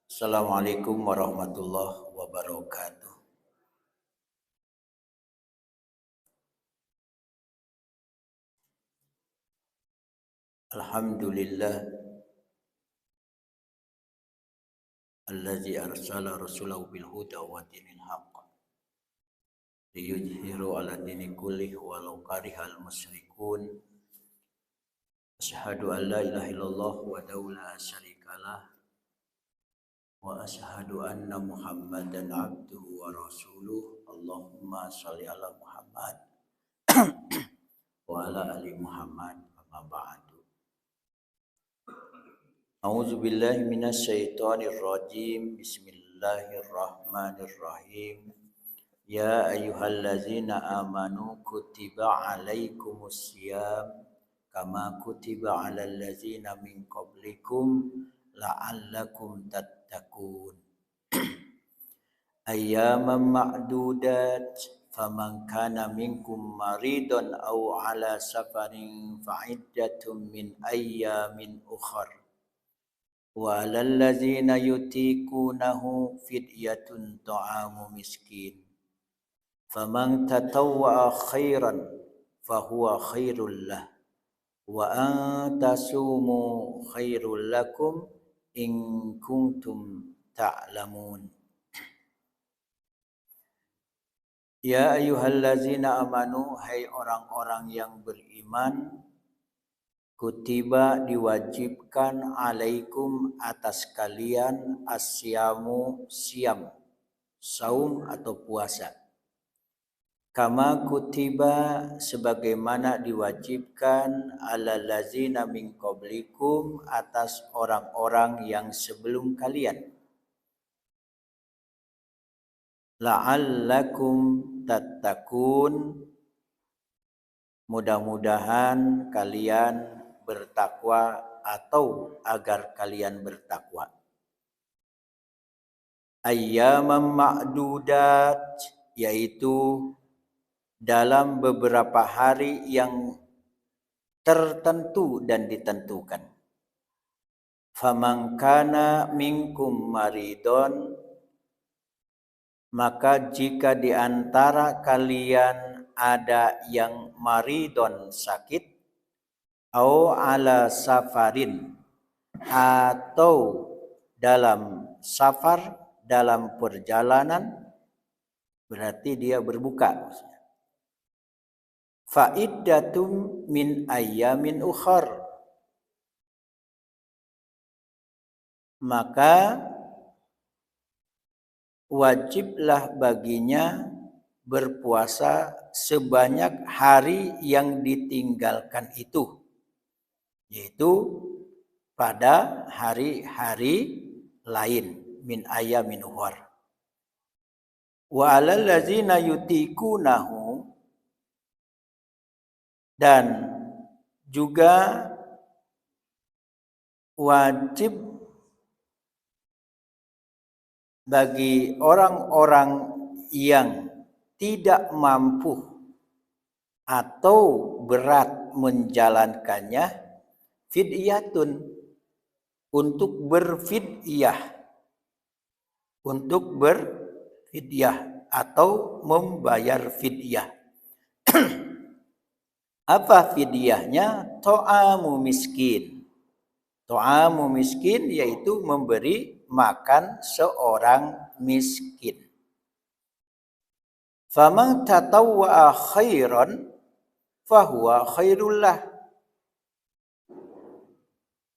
Assalamualaikum warahmatullahi wabarakatuh. Alhamdulillah allazi arsala rasulahu bil huda wa dinil haqq liyudhhiru ala dini kullih walau karihal musyrikun. Asyhadu an la ilaha illallah wahdahu la syarikalah wa asyhadu anna Muhammadan abduhu wa rasuluh. Allahumma shalli ala Muhammad wa ala ali Muhammad amma ba'du. A'udzu billahi minasyaitonir rajim. Bismillahirrahmanirrahim. Ya ayyuhallazina amanu kutiba alaikumus syiyam kama kutiba alal ladzina min qablikum la'allakum tattaqun. Ayyaman ma'dudat faman kana minkum maridun aw ala safarin fa'iddatun min ayyamin ukhra. Wa 'alal ladzina yutiqunahu fidyatun ta'amu miskin. Faman tatawwa'a khairan fahuwa khairul lah. Wa an tasumu khairul lakum in kuntum ta'lamun. Ya ayyuhallazina amanu, hai orang-orang yang beriman, kutiba diwajibkan alaikum atas kalian asyamu siam, saum atau puasa. Kama kutiba sebagaimana diwajibkan alal ladzina min qablikum atas orang-orang yang sebelum kalian. La'allakum tattaqun, mudah-mudahan kalian bertakwa atau agar kalian bertakwa. Ayyaman ma'dudat, yaitu dalam beberapa hari yang tertentu dan ditentukan. Faman kana minkum maridon, maka jika di antara kalian ada yang maridon sakit, au ala safarin atau dalam safar, dalam perjalanan, berarti dia berbuka. Fa'iddatum min ayyamin ukhar, maka wajiblah baginya berpuasa sebanyak hari yang ditinggalkan itu, yaitu pada hari-hari lain, min ayyamin ukhar. Wa 'alal ladzina yutiqunahu, dan juga wajib bagi orang-orang yang tidak mampu atau berat menjalankannya, fidyatun, untuk berfidyah, atau membayar fidyah. Apa fidyahnya? Ta'amu miskin. Ta'amu miskin yaitu memberi makan seorang miskin. Faman tatawwa'a khairan fahuwa khairul lah.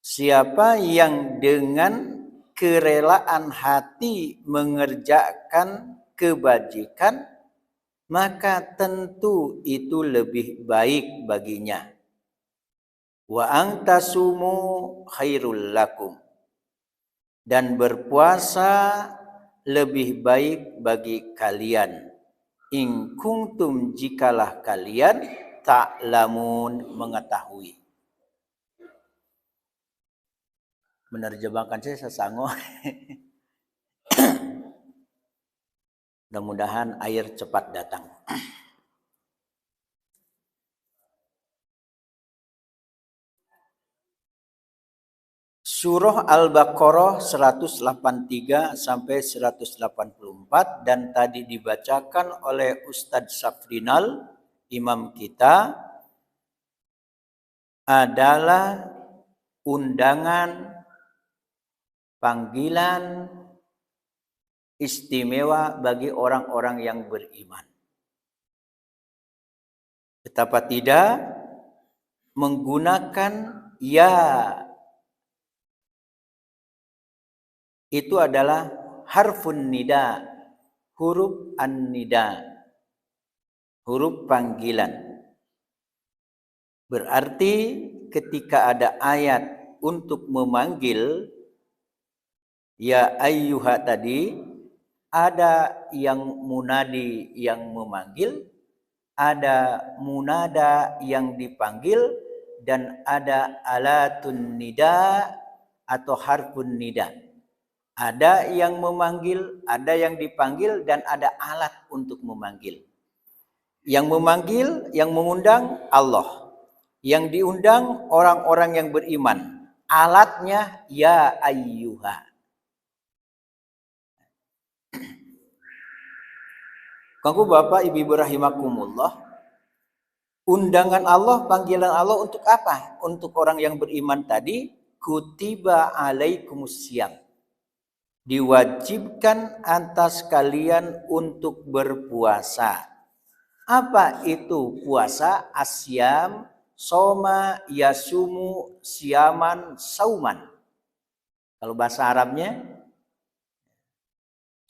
Siapa yang dengan kerelaan hati mengerjakan kebajikan, maka tentu itu lebih baik baginya. Wa antasumu khairul lakum, dan berpuasa lebih baik bagi kalian. In kuntum, jikalah kalian ta'lamun, mengetahui. Menerjemahkan saya sesango. Mudah-mudahan air cepat datang. Surah Al-Baqarah 183 sampai 184 dan tadi dibacakan oleh Ustadz Safrinal, imam kita, adalah undangan panggilan istimewa bagi orang-orang yang beriman. Betapa tidak menggunakan ya itu adalah harfun nida, huruf an-nida, huruf panggilan. Berarti ketika ada ayat untuk memanggil ya ayyuha tadi, ada yang munadi yang memanggil, ada munada yang dipanggil, dan ada alatun nida atau harfun nida. Ada yang memanggil, ada yang dipanggil, dan ada alat untuk memanggil. Yang memanggil, yang mengundang Allah. Yang diundang orang-orang yang beriman. Alatnya ya ayyuha. Kanggo Bapak Ibu rahimakumullah, undangan Allah, panggilan Allah untuk apa? Untuk orang yang beriman tadi, kutiba alaikumusiyam. Diwajibkan atas kalian untuk berpuasa. Apa itu puasa? Asyam, soma, yasumu, siaman, sauman. Kalau bahasa Arabnya,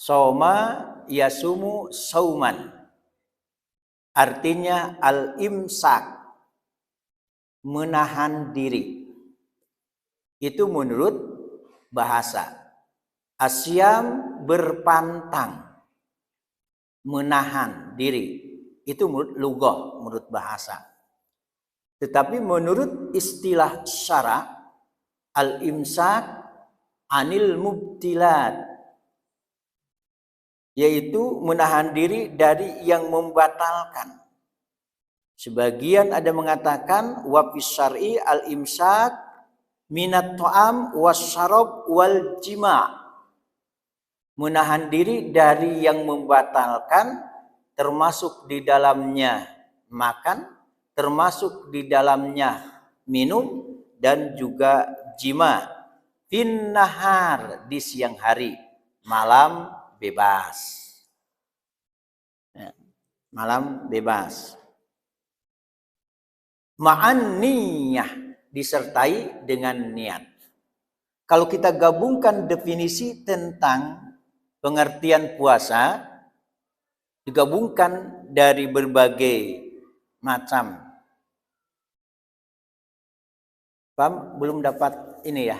soma, yasumu, sauman. Artinya al-imsak, menahan diri. Itu menurut bahasa. Asyam, berpantang, menahan diri. Itu menurut lugah, menurut bahasa. Tetapi menurut istilah syara, al-imsak anil mubtilat, yaitu menahan diri dari yang membatalkan. Sebagian ada mengatakan wa fi syar'i al-imsak minat ta'am wasyarab wal jima'. Menahan diri dari yang membatalkan, termasuk di dalamnya makan, termasuk di dalamnya minum, dan juga jima. Fin nahar, di siang hari, malam bebas. Malam bebas. Ma'an niyah, disertai dengan niat. Kalau kita gabungkan definisi tentang pengertian puasa, digabungkan dari berbagai macam. Paham? Belum dapat ini ya,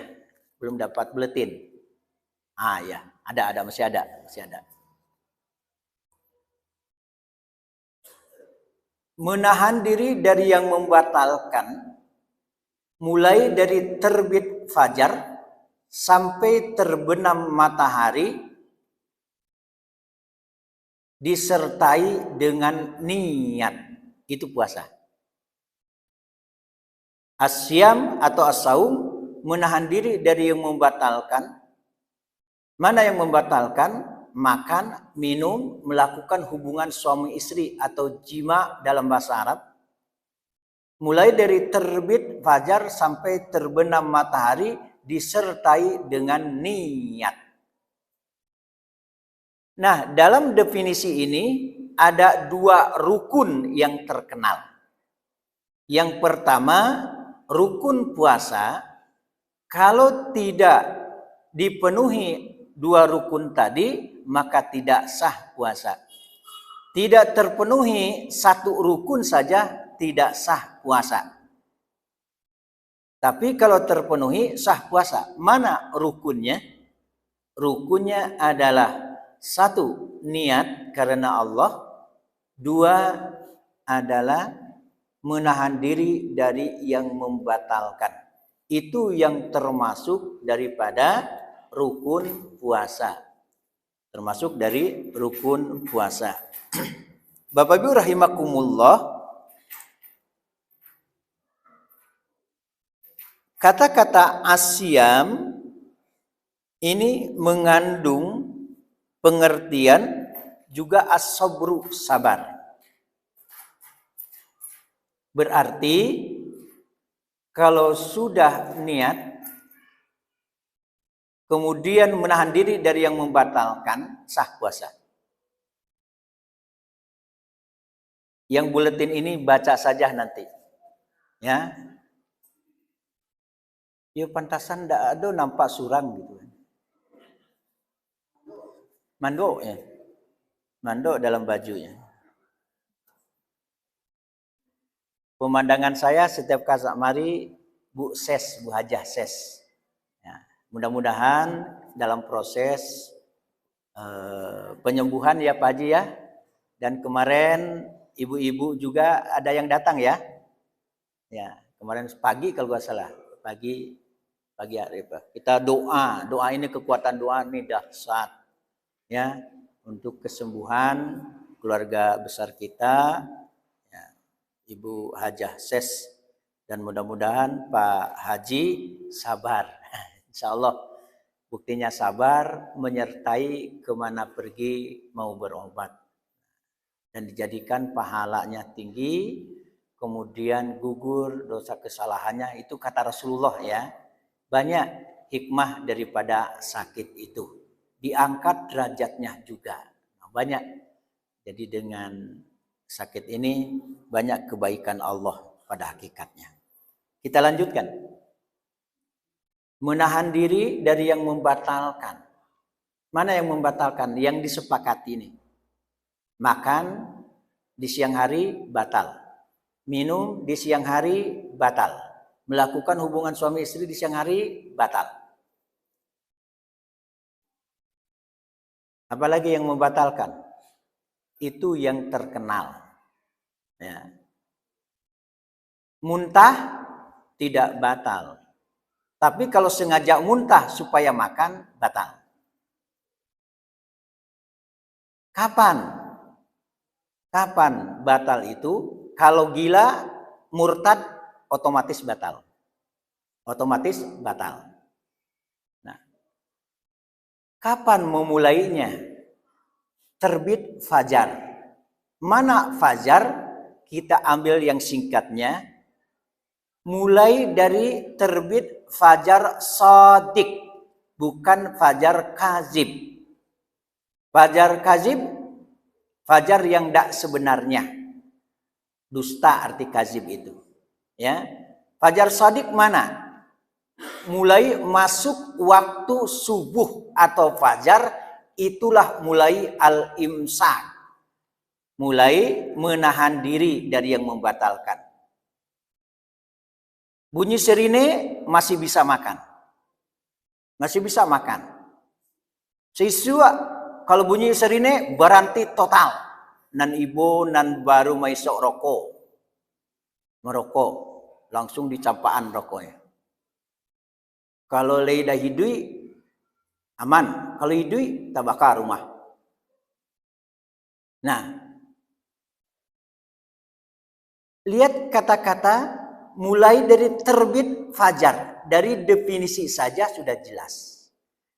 belum dapat buletin. Ya, masih ada. Menahan diri dari yang membatalkan, mulai dari terbit fajar sampai terbenam matahari, disertai dengan niat. Itu puasa. Asyam atau as-saum, menahan diri dari yang membatalkan. Mana yang membatalkan? Makan, minum, melakukan hubungan suami istri atau jima dalam bahasa Arab. Mulai dari terbit fajar sampai terbenam matahari, disertai dengan niat. Nah, dalam definisi ini ada dua rukun yang terkenal. Yang pertama, rukun puasa, kalau tidak dipenuhi dua rukun tadi, maka tidak sah puasa. Tidak terpenuhi satu rukun saja, tidak sah puasa. Tapi kalau terpenuhi, sah puasa. Mana rukunnya? Rukunnya adalah: satu, niat karena Allah. Dua, adalah menahan diri dari yang membatalkan. Itu yang termasuk daripada rukun puasa. Termasuk dari rukun puasa. Bapak Ibu rahimakumullah, Kata-kata asyam ini mengandung pengertian juga as-sabru, sabar. Berarti kalau sudah niat kemudian menahan diri dari yang membatalkan, sah puasa. Yang buletin ini baca saja nanti. Ya. Ya pantasan ndak ada nampak suram gitu. Mandok ya. Mandok dalam bajunya. Pemandangan saya setiap kasak mari Bu Ses, Bu Hajah Ses. Ya, mudah-mudahan dalam proses penyembuhan ya Pak Haji ya. Dan kemarin ibu-ibu juga ada yang datang ya. Ya, kemarin pagi kalau nggak salah, pagi hari kita doa ini kekuatan doa ini dahsyat ya untuk kesembuhan keluarga besar kita ya, Ibu Hajah Ses, dan mudah-mudahan Pak Haji sabar. Insya Allah buktinya sabar menyertai kemana pergi mau berobat dan dijadikan pahalanya tinggi, kemudian gugur dosa kesalahannya. Itu kata Rasulullah ya. Banyak hikmah daripada sakit itu. Diangkat derajatnya juga. Banyak. Jadi dengan sakit ini banyak kebaikan Allah pada hakikatnya. Kita lanjutkan. Menahan diri dari yang membatalkan. Mana yang membatalkan? Yang disepakati ini. Makan di siang hari batal. Minum di siang hari batal. Melakukan hubungan suami istri di siang hari batal. Apalagi yang membatalkan? Itu yang terkenal. Ya. Muntah tidak batal. Tapi kalau sengaja muntah supaya makan, batal. Kapan? Kapan batal itu? Kalau gila, murtad, otomatis batal. Otomatis batal. Nah, kapan memulainya? Terbit fajar. Mana fajar? Kita ambil yang singkatnya. Mulai dari terbit fajar shadiq, bukan fajar kazib. Fajar kazib, fajar yang tidak sebenarnya. Dusta arti kazib itu. Ya. Fajar shadiq mana? Mulai masuk waktu subuh atau fajar, itulah mulai al-imsak. Mulai menahan diri dari yang membatalkan. Bunyi sirine masih bisa makan. Masih bisa makan. Siswa kalau bunyi sirine berhenti total. Nan ibu nan baru maisok rokok. Merokok. Langsung dicampaan rokoknya. Kalau leidah hidui aman. Kalau hidui tabakar rumah. Nah. Lihat kata-kata mulai dari terbit fajar. Dari definisi saja sudah jelas.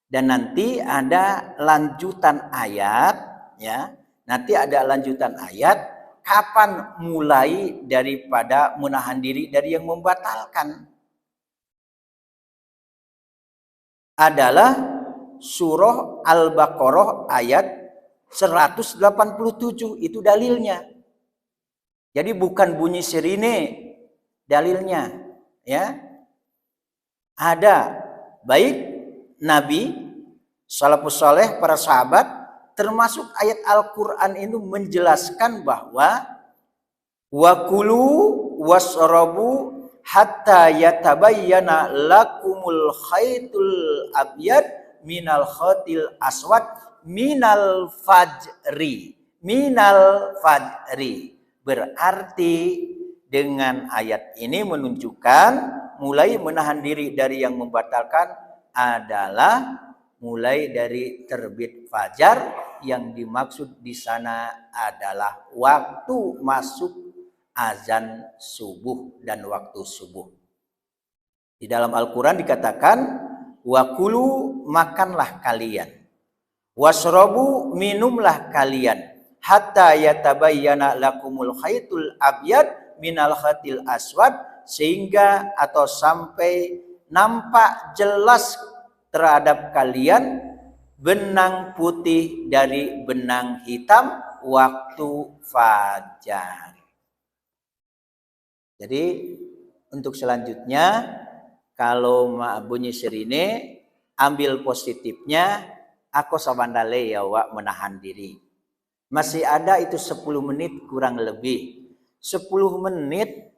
Dan nanti ada lanjutan ayat. Ya. Nanti ada lanjutan ayat. Kapan mulai daripada menahan diri dari yang membatalkan. Adalah surah Al-Baqarah ayat 187. Itu dalilnya. Jadi bukan bunyi sirine dalilnya. Ya. Ada baik Nabi, salafus saleh, para sahabat, termasuk ayat Al-Quran itu menjelaskan bahwa wakulu wasrabu hatta yatabayyana lakumul khaytul abyad minal khatil aswad minal fajri. Berarti dengan ayat ini menunjukkan mulai menahan diri dari yang membatalkan adalah mulai dari terbit fajar. Yang dimaksud di sana adalah waktu masuk azan subuh dan waktu subuh. Di dalam Al-Quran dikatakan, wakulu makanlah kalian, wasrobu minumlah kalian, hatta yatabayyana lakumul khaytul abyad minal khatil aswad, sehingga atau sampai nampak jelas terhadap kalian benang putih dari benang hitam waktu fajar. Jadi untuk selanjutnya, kalau bunyi sirine, ambil positifnya, aku sabandale ya wak menahan diri. Masih ada itu 10 menit kurang lebih. 10 menit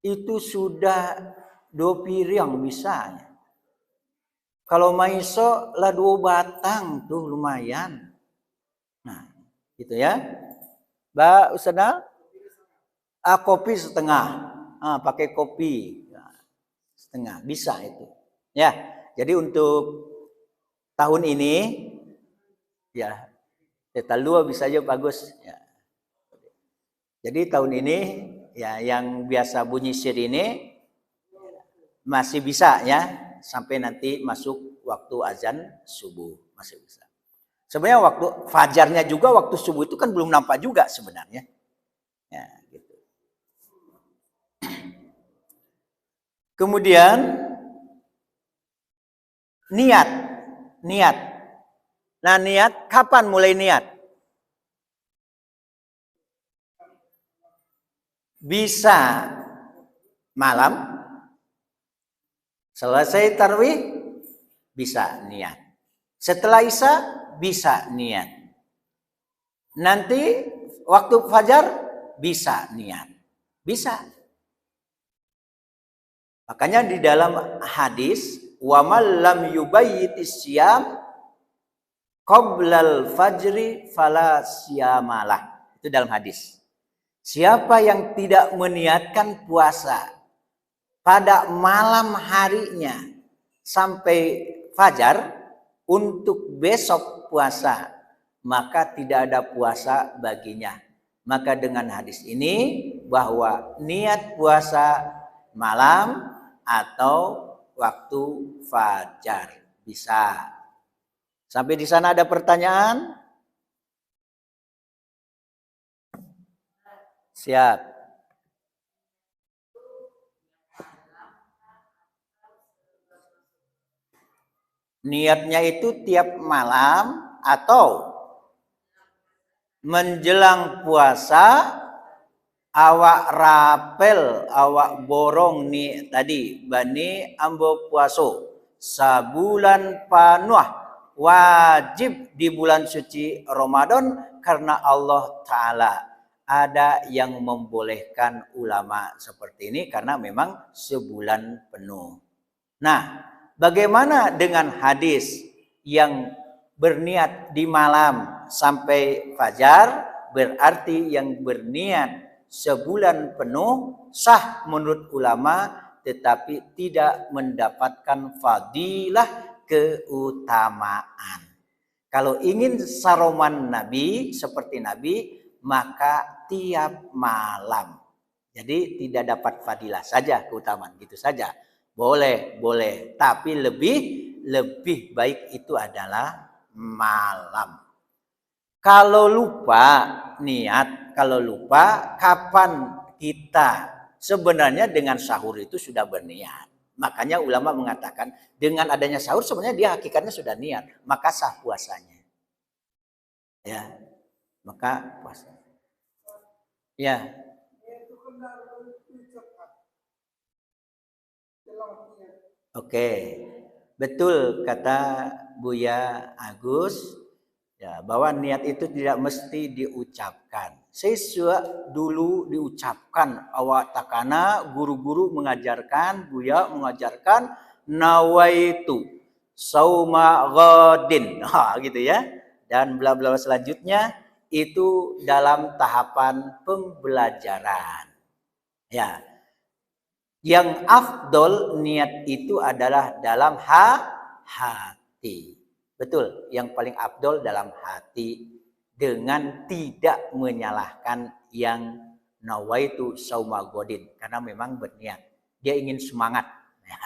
itu sudah 2 piring bisa. Kalau maiso lah 2 batang tuh lumayan. Nah, gitu ya. Mbak Usada, kopi setengah. Pakai kopi setengah bisa itu. Ya, jadi untuk tahun ini ya dua bisa aja bagus ya. Jadi tahun ini ya yang biasa bunyi sirine masih bisa ya sampai nanti masuk waktu azan subuh masih bisa. Sebenarnya waktu fajarnya juga waktu subuh itu kan belum nampak juga sebenarnya. Ya, gitu. Kemudian niat. Nah, niat kapan mulai niat? Bisa malam selesai tarawih bisa niat. Setelah isya bisa niat. Nanti waktu fajar bisa niat. Bisa. Makanya di dalam hadis, wa man lam yubayyitis siyam qoblal fajri fala siyamalah. Itu dalam hadis. Siapa yang tidak meniatkan puasa pada malam harinya sampai fajar untuk besok puasa, maka tidak ada puasa baginya. Maka dengan hadis ini bahwa niat puasa malam atau waktu fajar bisa. Sampai di sana ada pertanyaan? Siap. Niatnya itu tiap malam atau menjelang puasa awak rapel, awak borong nih tadi bani ambo puaso sabulan panuh wajib di bulan suci Ramadan karena Allah Ta'ala. Ada yang membolehkan ulama seperti ini karena memang sebulan penuh. Nah, bagaimana dengan hadis yang berniat di malam sampai fajar? Berarti yang berniat sebulan penuh sah menurut ulama, tetapi tidak mendapatkan fadilah keutamaan. Kalau ingin saroman Nabi seperti Nabi, maka tiap malam. Jadi tidak dapat fadilah saja keutamaan gitu saja. Boleh, tapi lebih baik itu adalah malam. Kalau lupa niat, kalau lupa kapan kita sebenarnya dengan sahur itu sudah berniat. Makanya ulama mengatakan dengan adanya sahur sebenarnya dia hakikatnya sudah niat, maka sah puasanya. Ya, maka puasa. Ya. Oke, betul kata Buya Agus ya, bahwa niat itu tidak mesti diucapkan. Sesuai dulu diucapkan awak takana, guru-guru mengajarkan, Buya mengajarkan nawaitu sauma ghadin. Gitu ya. Dan bla bla selanjutnya itu dalam tahapan pembelajaran. Ya. Yang afdol niat itu adalah dalam hati. Betul, yang paling afdol dalam hati dengan tidak menyalahkan yang nawaitu sauma godin karena memang berniat. Dia ingin semangat. Ya.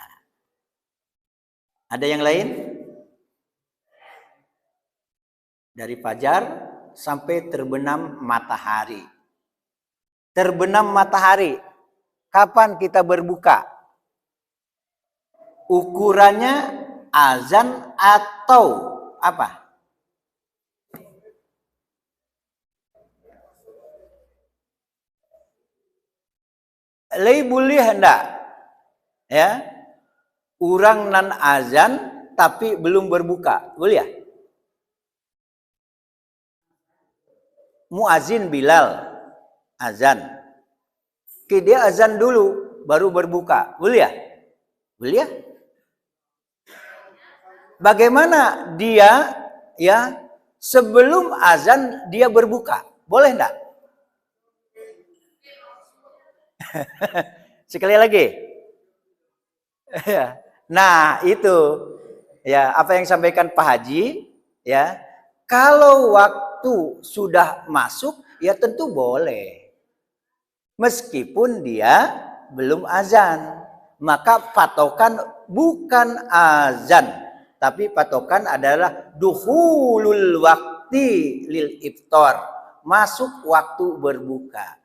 Ada yang lain? Dari fajar sampai terbenam matahari. Terbenam matahari, kapan kita berbuka? Ukurannya azan atau apa? Boleh hendak? Ya, urang nan azan tapi belum berbuka, boleh ya? Muazin Bilal azan. Oke, dia azan dulu baru berbuka, boleh ya? Boleh ya? Bagaimana dia ya sebelum azan dia berbuka? Boleh enggak? Sekali lagi. Nah, itu ya apa yang sampaikan Pak Haji ya. Kalau waktu sudah masuk ya tentu boleh. Meskipun dia belum azan, maka patokan bukan azan, tapi patokan adalah duhulul wakti lil iftar, masuk waktu berbuka.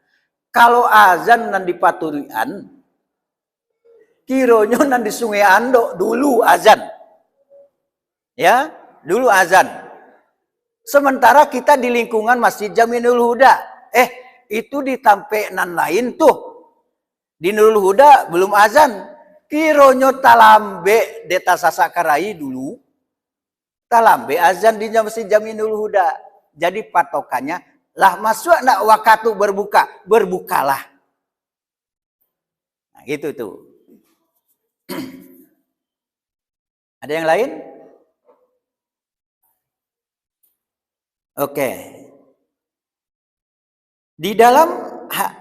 Kalau azan nan dipaturian, kironyo nan di Sungai Ando dulu azan. Ya, dulu azan. Sementara kita di lingkungan Masjid Jaminul Huda, itu di tampenan lain tuh. Di Nurul Huda belum azan. Kironyo talambe deta Sasakarai dulu. Talambe azan di Masjid Jaminul Huda. Jadi patokannya lah masuk nak waktu berbuka, berbukalah. Nah, gitu tuh. Ada yang lain? Oke. Di dalam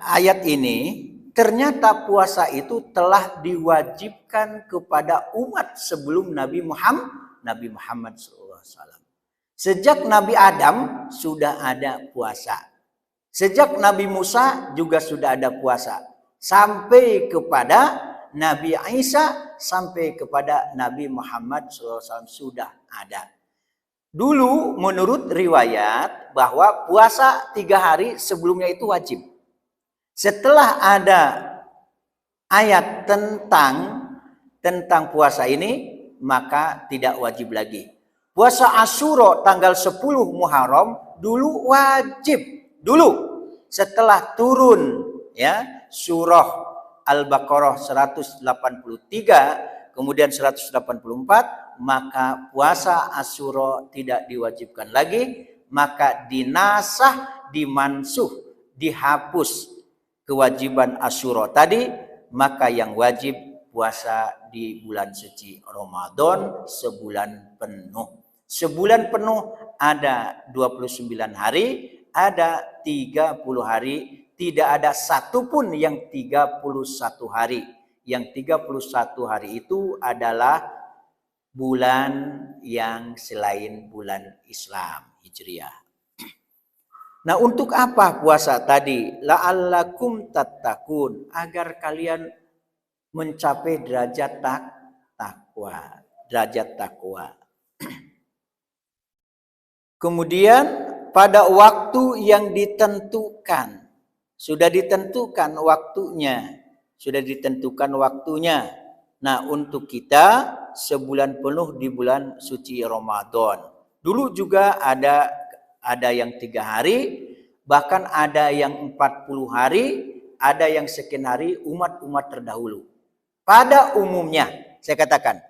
ayat ini ternyata puasa itu telah diwajibkan kepada umat sebelum Nabi Muhammad SAW. Sejak Nabi Adam sudah ada puasa. Sejak Nabi Musa juga sudah ada puasa. Sampai kepada Nabi Isa, sampai kepada Nabi Muhammad SAW sudah ada. Dulu menurut riwayat bahwa puasa 3 hari sebelumnya itu wajib. Setelah ada ayat tentang puasa ini, maka tidak wajib lagi. Puasa Asyura tanggal 10 Muharram dulu wajib. Dulu setelah turun ya surah Al-Baqarah 183 kemudian 184, maka puasa Asyura tidak diwajibkan lagi, maka dinasah, dimansuh, dihapus kewajiban Asyura tadi, maka yang wajib puasa di bulan suci Ramadan sebulan penuh. Sebulan penuh ada 29 hari, ada 30 hari, tidak ada satupun yang 31 hari. Yang 31 hari itu adalah bulan yang selain bulan Islam Hijriah. Nah, untuk apa puasa tadi? La'allakum tattaqun, agar kalian mencapai derajat takwa, derajat takwa. Kemudian pada waktu yang ditentukan, sudah ditentukan waktunya, Nah, untuk kita sebulan penuh di bulan suci Ramadan. Dulu juga ada yang 3 hari, bahkan ada yang 40 hari, ada yang sekian hari umat-umat terdahulu. Pada umumnya, saya katakan,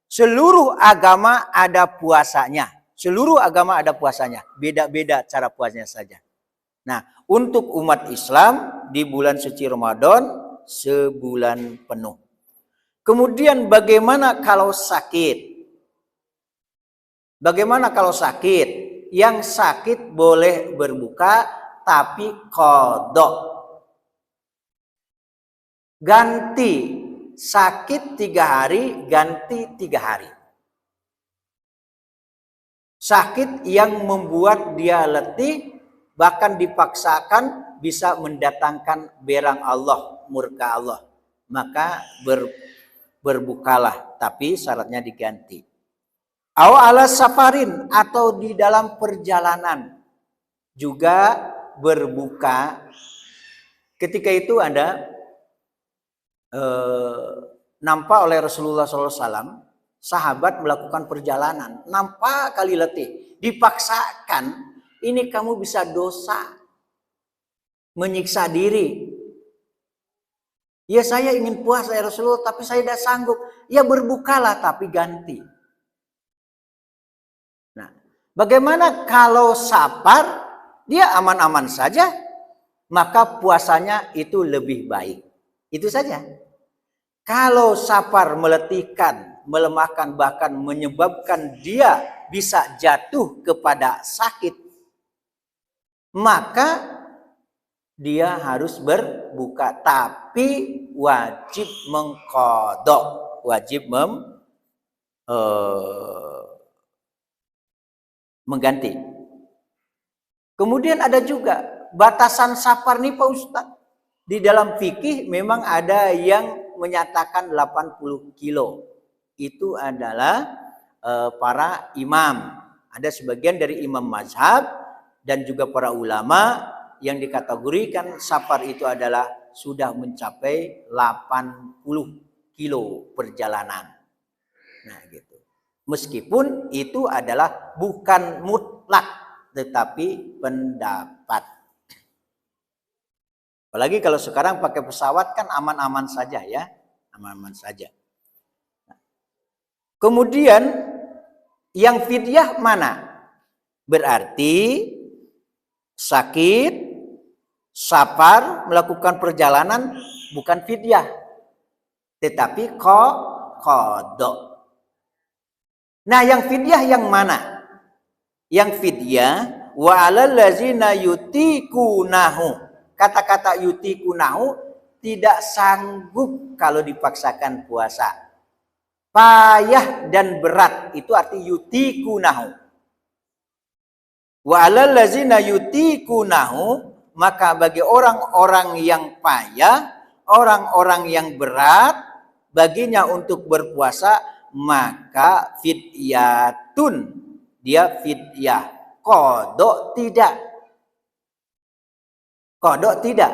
seluruh agama ada puasanya. Seluruh agama ada puasanya. Beda-beda cara puasanya saja. Nah, untuk umat Islam di bulan suci Ramadan sebulan penuh. Kemudian bagaimana kalau sakit? Bagaimana kalau sakit? Yang sakit boleh berbuka tapi qadha. Ganti sakit 3 hari, ganti 3 hari. Sakit yang membuat dia letih, bahkan dipaksakan bisa mendatangkan berang Allah, murka Allah. Maka berbukalah, tapi syaratnya diganti. Au ala safarin, atau di dalam perjalanan juga berbuka. Ketika itu ada nampak oleh Rasulullah SAW, sahabat melakukan perjalanan, nampak kali letih, dipaksakan, ini kamu bisa dosa, menyiksa diri. Ya saya ingin puasa ya Rasulullah, tapi saya tidak sanggup. Ya berbukalah tapi ganti. Nah, bagaimana kalau safar, dia aman-aman saja, maka puasanya itu lebih baik. Itu saja. Kalau safar meletihkan, melemahkan, bahkan menyebabkan dia bisa jatuh kepada sakit, maka dia harus berbuka, tapi wajib mengqadha, wajib mengganti. Kemudian ada juga batasan safar nih Pak Ustadz. Di dalam fikih memang ada yang menyatakan 80 kilo. Itu adalah para imam. Ada sebagian dari imam mazhab dan juga para ulama yang dikategorikan safar itu adalah sudah mencapai 80 kilo perjalanan. Nah gitu. Meskipun itu adalah bukan mutlak, tetapi pendapat. Apalagi kalau sekarang pakai pesawat kan aman-aman saja ya. Aman-aman saja. Kemudian yang fidyah mana? Berarti sakit, safar, melakukan perjalanan bukan fidyah, tetapi qadha. Nah, yang fidyah yang mana? Yang fidyah wa 'alal ladzina yutikunahu. Kata-kata yutikunahu tidak sanggup kalau dipaksakan puasa. Payah dan berat itu arti yutikunahu. Wa 'alal ladzina yutikunahu, maka bagi orang-orang yang payah, orang-orang yang berat baginya untuk berpuasa, maka fidyatun, dia fidyah. Qadha tidak. Qadha tidak.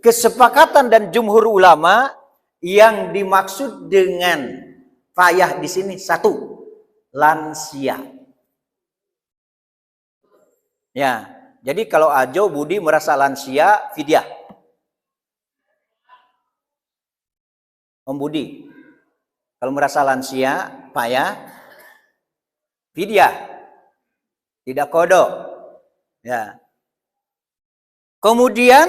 Kesepakatan dan jumhur ulama yang dimaksud dengan payah di sini satu, lansia. Ya, jadi kalau Ajo Budi merasa lansia, fidyah. Om Budi, kalau merasa lansia, payah, fidyah, tidak qadha. Ya. Kemudian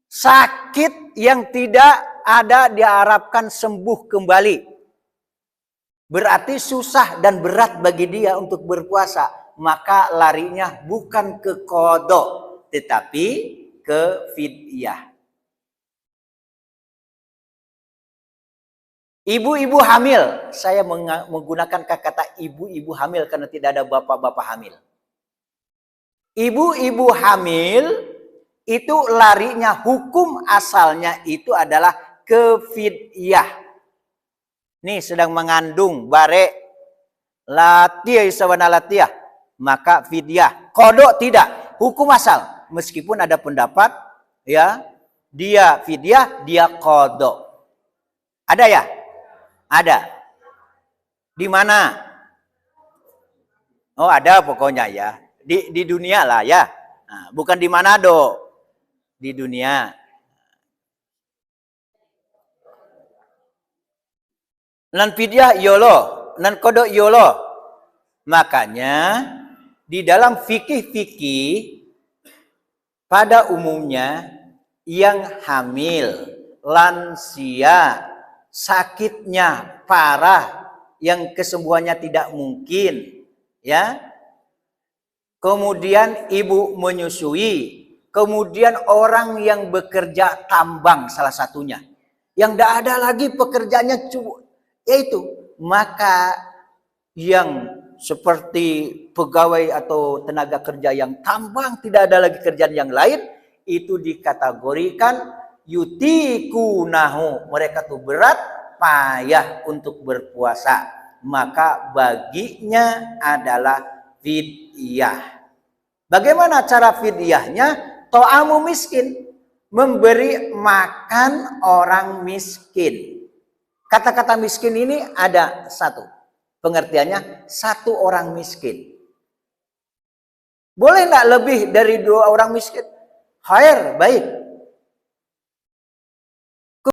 sakit yang tidak ada diharapkan sembuh kembali, berarti susah dan berat bagi dia untuk berpuasa, maka larinya bukan ke qadha tetapi ke fidyah. Ibu-ibu hamil, saya menggunakan kata ibu-ibu hamil karena tidak ada bapak-bapak hamil. Ibu-ibu hamil itu larinya, hukum asalnya itu adalah ke fidyah. Nih sedang mengandung bare latiyah isawana latiyah, maka fidyah. Qadha tidak, hukum asal. Meskipun ada pendapat ya, dia fidyah, dia qadha. Ada ya? Ada. Di mana? Oh, ada pokoknya ya. Di dunia lah ya. Nah, bukan di Manado. Di dunia. Nan fidyah yolo, nan qadha yolo. Makanya di dalam fikih-fikih pada umumnya yang hamil, lansia, sakitnya parah, yang kesembuhannya tidak mungkin, ya. Kemudian ibu menyusui, kemudian orang yang bekerja tambang salah satunya, yang tidak ada lagi pekerjaannya, yaitu maka yang seperti pegawai atau tenaga kerja yang tambang, tidak ada lagi kerjaan yang lain, itu dikategorikan yutikunahu, mereka tuh berat payah untuk berpuasa, maka baginya adalah fidyah. Bagaimana cara fidyahnya? To'amu miskin, memberi makan orang miskin. Kata-kata miskin ini ada satu pengertiannya, satu orang miskin. Boleh enggak lebih dari 2 orang miskin? Khair, baik.